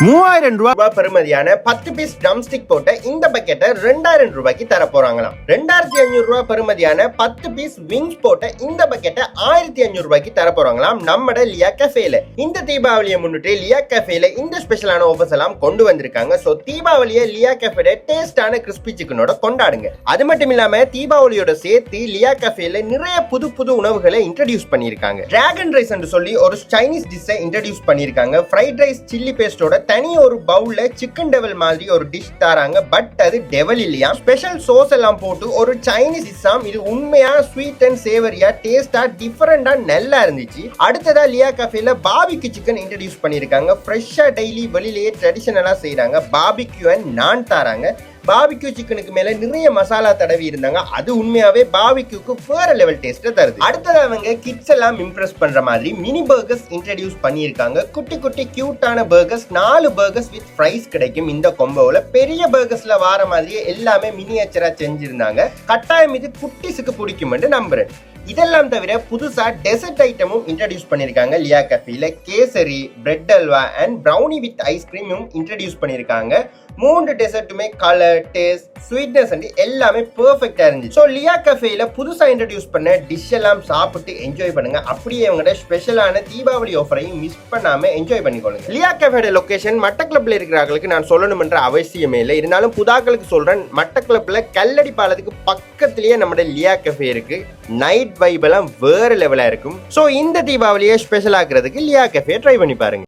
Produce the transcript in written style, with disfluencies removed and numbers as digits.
3000 ரூபாய் பெறுமதியான 10 piece drumstick போட்ட இந்த பக்கெட்டை 2000 ரூபாய்க்கு தர போறாங்களாம். 2500 ரூபாய் பெறுமதியான 10 பீஸ் விங்ஸ் போட்ட இந்த பக்கெட்டை 1500 ரூபாய்க்கு தர போறாங்களாம் நம்ம லியா கஃபேல. இந்த தீபாவளியை முன்னிட்டு லியா கஃபேல இந்த ஸ்பெஷலான ஆஃபர்ஸ் எல்லாம் கொண்டு வந்திருக்காங்க. சோ தீபாவளியை லியா கஃபேல டேஸ்டான கிறிஸ்பி சிக்கனோட கொண்டாடுங்க. அது மட்டும் இல்லாம தீபாவளியோட சேர்த்து லியா கஃபேல நிறைய புது புது உணவுகளை இன்ட்ரோடியூஸ் பண்ணிருக்காங்க. டிராகன் ரைஸ் என்று சொல்லி ஒரு சைனீஸ் டிஷ்ஷை இன்ட்ரோடியூஸ் பண்ணிருக்காங்க. ஃப்ரைட் ரைஸ் சில்லி பேஸ்டோட தனி ஒரு பவுல்ல சிக்கன் டெவல் மாதிரி ஒரு டிஷ் தராங்க. பட் அது டெவல் இல்லையா, ஸ்பெஷல் சோஸ் எல்லாம் போட்டு ஒரு சைனீஸ் டிஷ்ஷாம். இது உண்மையா ஸ்வீட் அண்ட் சேவரியா டேஸ்டா டிஃபரெண்டா நல்லா இருந்துச்சு. அடுத்ததா லியா கஃபேல பாபிக்யூ சிக்கன் இன்ட்ரோடியூஸ் பண்ணிருக்காங்க. ஃப்ரெஷ்ஷா டெய்லி வெளியிலேயே ட்ரெடிஷனலா செய்யறாங்க. பாபிக்யூ அண்ட் நான் தராங்க. பாபிக்யூ சிக்கனுக்கு மேல நிறைய மசாலா தடவி இருந்தாங்க. அது உண்மையாவே பாபிக்யூக்கு வேற லெவல் டேஸ்ட் தருது. அடுத்தது அவங்க கிட்ஸ் எல்லாம் இம்ப்ரெஸ் பண்ற மாதிரி மினி பர்கர்ஸ் இன்ட்ரோடியூஸ் பண்ணியிருக்காங்க. குட்டி குட்டி கியூட்டான பர்கர்ஸ், 4 பர்கர்ஸ் வித் ஃப்ரைஸ் கிடைக்கும் இந்த கொம்போல. பெரிய பர்கர்ஸ்ல வார மாதிரியே எல்லாமே மினியேச்சரா செஞ்சிருந்தாங்க. கட்டாயம் இது குட்டிஸுக்கு பிடிக்கும் என்று நம்புறேன். இதெல்லாம் தவிர புதுசா டெசர்ட் ஐட்டமும் இன்ட்ரோடியூஸ் பண்ணிருக்காங்க லியா கஃபேல. Kesari, bread halwa and brownie with ஐஸ்கிரீமும் இன்ட்ரோடியூஸ் பண்ணிருக்காங்க. 3 டெசர்ட்டுமே கலர், டேஸ்ட், ஸ்வீட்னஸ் அண்ட் எல்லாமே பெர்ஃபெக்ட்டா இருந்துச்சு. ஸோ லியா கஃபேல புதுசா இன்ட்ரோடியூஸ் பண்ண டிஷ் எல்லாம் சாப்பிட்டு என்ஜாய் பண்ணுங்க. அப்படியே அவங்களோட ஸ்பெஷலான தீபாவளி ஆஃபரையும் மிஸ் பண்ணாம என்ஜாய் பண்ணிக்கொள்ளுங்க. லியா கஃபேட லொகேஷன் மட்டக்களப்பில் இருக்கிறவங்களுக்கு நான் சொல்லணும்ன்ற அவசியமே இல்லை. இருந்தாலும் புதாக்களுக்கு சொல்றேன், மட்டக்களப்பில் கல்லடி பாலத்துக்கு பக்கத்திலேயே நம்ம லியா கஃபே இருக்கு. நைட் வைப் எல்லாம் வேற லெவலா இருக்கும். ஸோ இந்த தீபாவளியை ஸ்பெஷல் ஆக்குறதுக்கு லியா கஃபே ட்ரை பண்ணி பாருங்க.